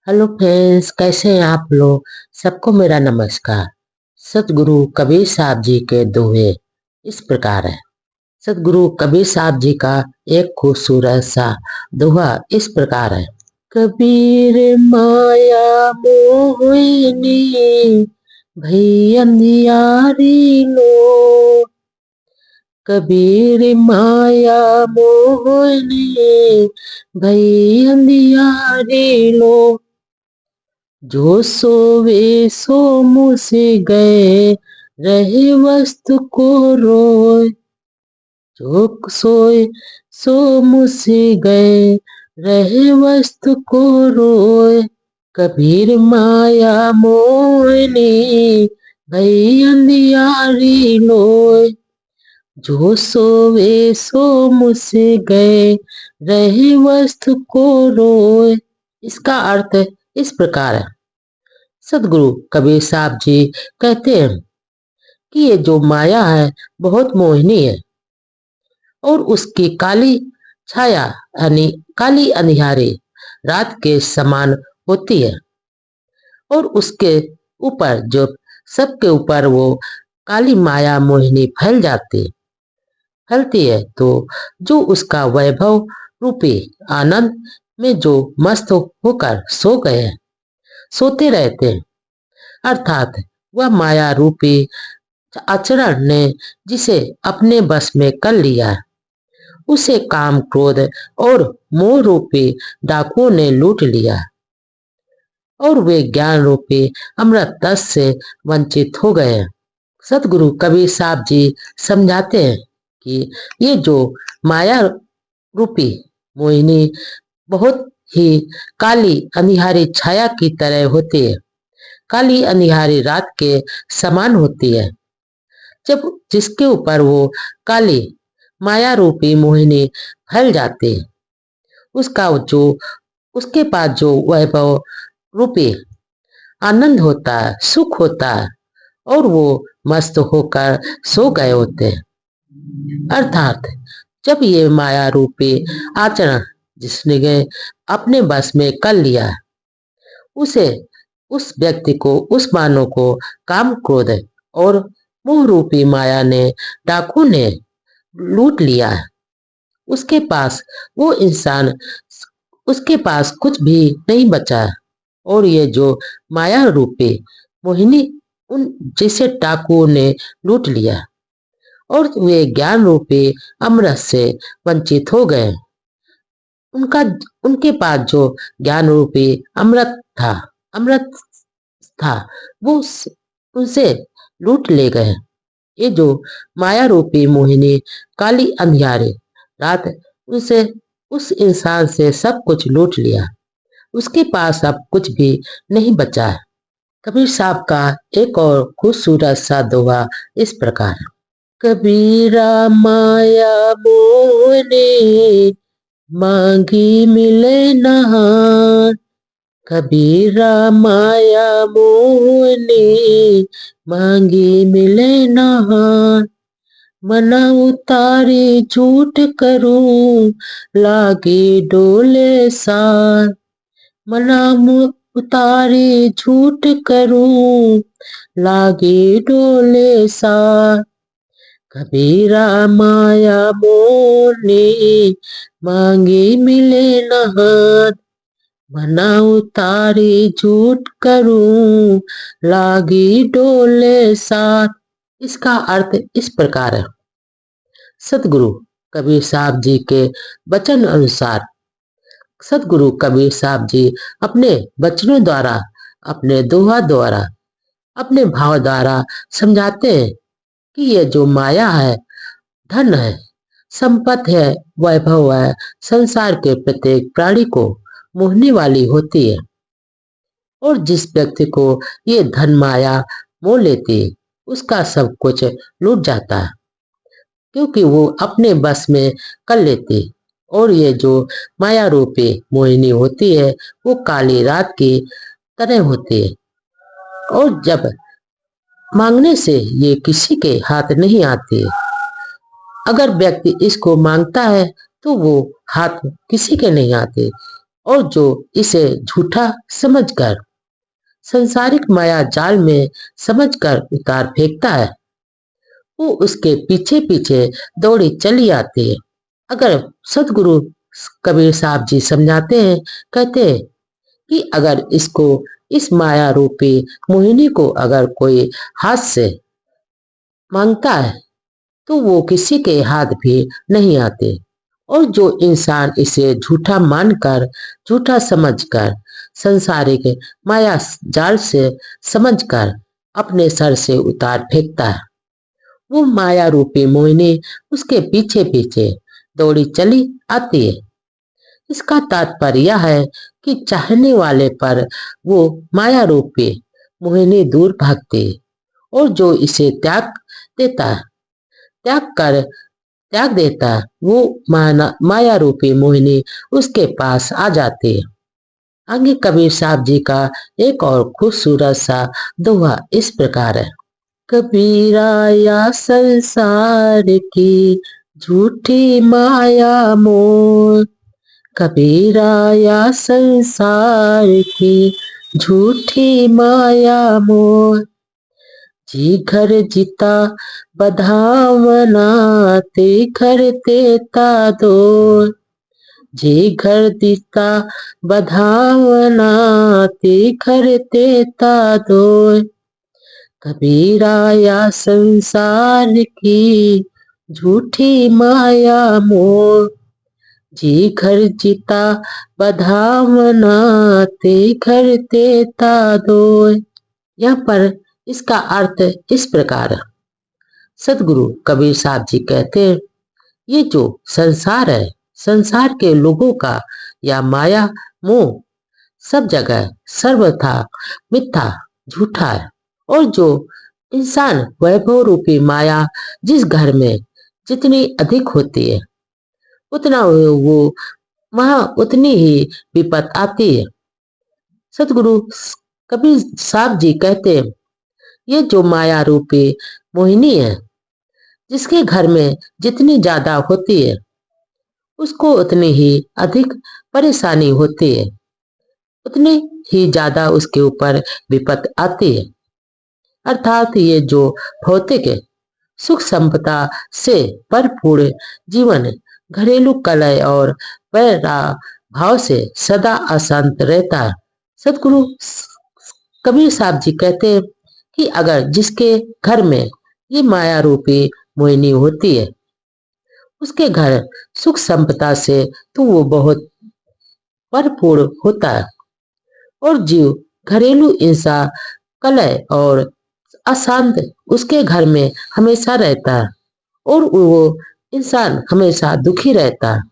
Hello friends, कैसे हैं आप लोग। सबको मेरा नमस्कार। सतगुरु कबीर साहब जी के दोहे इस प्रकार है। सतगुरु कबीर साहब जी का एक खूबसूरत सा दोहा इस प्रकार है। कबीर माया मोहिनी भई अंधियारी लो। कबीर माया मोहिनी भई अंधियारी लो। जो सोवे सो मुँह से गए रहे वस्तु को रोए। जो सोए सो मुँह से गए रहे वस्तु को रोए। कबीर माया मोहिनी भई अंधियारी लोए। जो सोवे सो मुँह से गए रहे वस्तु को रोए। इसका अर्थ इस प्रकार है। सदगुरु कबीर साहब जी कहते हैं कि ये जो माया है बहुत मोहिनी है और उसकी काली छाया यानी काली अंधियारी रात के समान होती है। और उसके ऊपर जो सबके ऊपर वो काली माया मोहिनी फैलती है तो जो उसका वैभव रूपी आनंद में जो मस्त होकर सोते रहते हैं, अर्थात वह माया रूपी आचरण ने जिसे अपने बस में कर लिया है, उसे काम क्रोध और मोह रूपी डाकुओं ने लूट लिया और वे ज्ञान रूपी अमृत रस से वंचित हो गए हैं। सतगुरु कबीर साहब जी समझाते हैं कि ये जो माया रूपी मोहिनी बहुत ही काली अंधियारी छाया की तरह होती है, काली अंधियारी रात के समान होती है। जब जिसके ऊपर वो काली माया रूपी मोहिनी फैल जाती है, उसका जो उसके पास जो वैभव रूपी आनंद होता है, सुख होता है और वो मस्त होकर सो गए होते हैं। अर्थात जब ये माया रूपी आचरण जिसने अपने बस में कर लिया है, उसे उस व्यक्ति को उस मानव को काम क्रोध और मोह रूपी माया ने डाकू ने लूट लिया है। उसके पास वो इंसान उसके पास कुछ भी नहीं बचा है और ये जो माया रूपी मोहिनी उन जिसे डाकुओं ने लूट लिया और वे ज्ञान रूपी अमृत से वंचित हो गए। उनका उनके पास जो ज्ञान रूपी अमृत था वो उनसे लूट ले गए। ये जो माया रूपी मोहिनी काली अंधियारी रात उसे उस इंसान से सब कुछ लूट लिया। उसके पास अब कुछ भी नहीं बचा है। कबीर साहब का एक और खूबसूरत सा दोहा इस प्रकार। कबीरा माया मोहने मांगी मिले नहार। कबीरा माया मोहने मांगी मिले नहार। मना उतारी झूठ करूं लागे डोले सार। मना उतारी झूठ करूं लागे डोले सार। कबीरा माया मोने मांगे मिले नहार। मना उतारी झूठ करूं लागी डोले साथ। इसका अर्थ इस प्रकार है। सतगुरु कबीर साहब जी के वचन अनुसार सतगुरु कबीर साहब जी अपने वचनों द्वारा, अपने दोहा द्वारा, अपने भाव द्वारा समझाते हैं कि ये जो माया है, धन है, संपत्ति है, वैभव है, संसार के प्रत्येक प्राणी को मोहने वाली होती है और जिस व्यक्ति को ये धन माया मोह लेती है उसका सब कुछ लूट जाता है, क्योंकि वो अपने बस में कर लेती है। और ये जो माया रूपी मोहिनी होती है वो काली रात की तरह होती है और जब मांगने से ये किसी के हाथ नहीं आती है। अगर व्यक्ति इसको मांगता है तो वो हाथ किसी के नहीं आते। और जो इसे झूठा समझकर संसारिक माया जाल में समझकर उतार फेंकता है, वो उसके पीछे पीछे दौड़ी चली आती है। अगर सदगुरु कबीर साहब जी समझाते हैं, कहते हैं कि अगर इसको, इस माया रूपी मोहिनी को अगर कोई हाथ से मांगता है तो वो किसी के हाथ भी नहीं आते। और जो इंसान इसे झूठा मानकर, झूठा समझकर, संसारिक माया जाल से समझकर अपने सर से उतार फेंकता है, वो माया रूपी मोहिनी उसके पीछे पीछे दौड़ी चली आती है। इसका तात्पर्य यह है कि चाहने वाले पर वो माया रूपी मोहिनी दूर भागती है, और जो इसे देता है त्याग देता है, वो माया रूपी मोहिनी उसके पास आ जाती है। आगे कबीर साहब जी का एक और खूबसूरत सा दोहा इस प्रकार है। कबीरा या संसार की झूठी माया मोह, कबीरा या संसार की झूठी माया मोह, जी घर जीता बधावना ते घर देता दो, जी घर जीता बधावना ते घर देता दो, कबीरा या संसार की झूठी माया मोह, जी घर जीता बधावना ते घर देता दो। यहाँ पर इसका अर्थ इस प्रकार है। सदगुरु कबीर साहब जी कहते हैं, ये जो संसार है, संसार के लोगों का या माया मोह सब जगह सर्वथा मिथ्या झूठा है। और जो इंसान वैभव रूपी माया जिस घर में जितनी अधिक होती है, उतना वो वहां उतनी ही विपत आती है। सदगुरु कबीर साहब जी कहते हैं, ये जो माया रूपी मोहिनी है, जिसके घर में जितनी ज्यादा होती है, उसको उतनी ही अधिक परेशानी होती है, उतनी ही ज्यादा उसके ऊपर विपत आती है। अर्थात ये जो भौतिक सुख संपदा से भरपूर जीवन घरेलू कलह और पैरा भाव से सदा अशांत रहता है। सदगुरु कबीर साहब जी कहते हैं कि अगर जिसके घर में ये माया रूपी मोहिनी होती है, उसके घर सुख संपदा से तो वो बहुत भरपूर होता है, और जीव घरेलू हिंसा कलह और अशांत उसके घर में हमेशा रहता है, और वो इंसान हमेशा दुखी रहता है,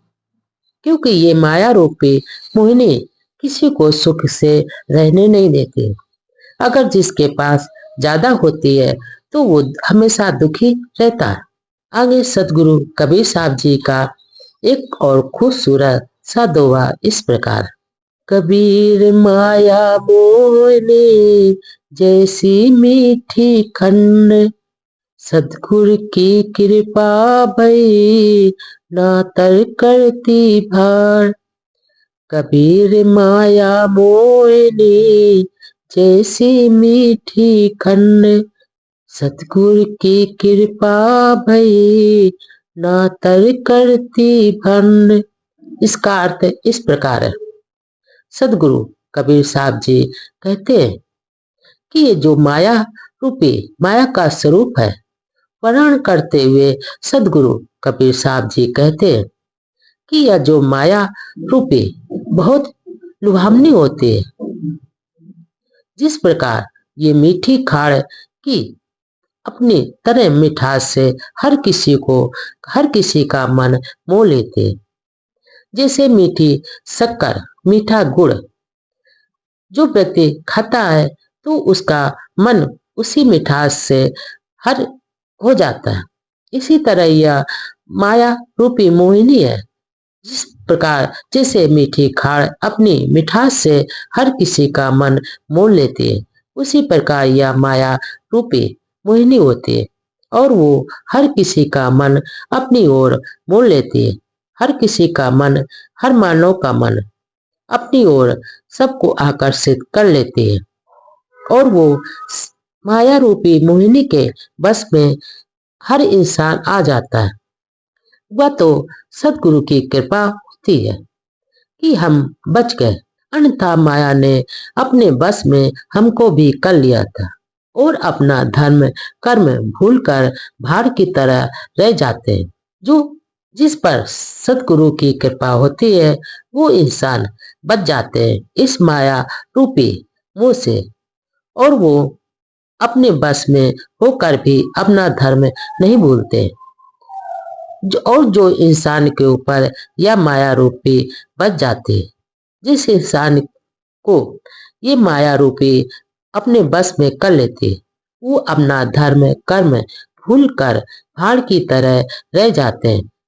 क्योंकि ये माया रूपी मोहिनी किसी को सुख से रहने नहीं देती। अगर जिसके पास ज्यादा होती है तो वो हमेशा दुखी रहता है। आगे सदगुरु कबीर साहब जी का एक और खूबसूरत सा दोहा इस प्रकार। कबीर माया मोहनी जैसी मीठी खंड, सदगुरु की कृपा भई ना तर करती भार, कबीर माया मोहनी जैसी मीठी खंड, सतगुरु की कृपा भई ना तर करती भंड। इसका अर्थ इस प्रकार है। सदगुरु कबीर साहब जी कहते हैं कि ये जो माया रूपी माया का स्वरूप है, वर्णन करते हुए सदगुरु कबीर साहब जी कहते हैं कि यह जो माया रूपी बहुत लुभावनी होती है, जिस प्रकार ये मीठी खाड़ की अपनी तरह मिठास से हर किसी का मन मोह लेते, जैसे मीठी शक्कर, मीठा गुड़ जो व्यक्ति खाता है तो उसका मन उसी मिठास से हर हो जाता है। इसी तरह यह माया रूपी मोहिनी है, जिस प्रकार जैसे मीठी खाड़ अपनी मिठास से हर किसी का मन मोह लेती है, उसी प्रकार यह माया रूपी मोहिनी होती है, और वो हर किसी का मन अपनी ओर मोड़ लेती है। हर किसी का मन, हर मानव का मन अपनी ओर सबको आकर्षित कर लेती है और वो माया रूपी मोहिनी के बस में हर इंसान आ जाता है। वह तो सदगुरु की कृपा होती है कि हम बच गए, अन्यथा माया ने अपने बस में हमको भी कर लिया था और अपना धर्म कर्म भूलकर भाड़ की तरह रह जाते हैं। जो जिस पर सदगुरु की कृपा होती है वो इंसान बच जाते हैं इस माया रूपी मोह से, और वो अपने बस में होकर भी अपना धर्म नहीं भूलते। और जो इंसान के ऊपर यह माया रूपी बच जाती है, जिस इंसान को ये माया रूपी अपने बस में कर लेती है, वो अपना धर्म कर्म भूल कर भाड़ की तरह रह जाते हैं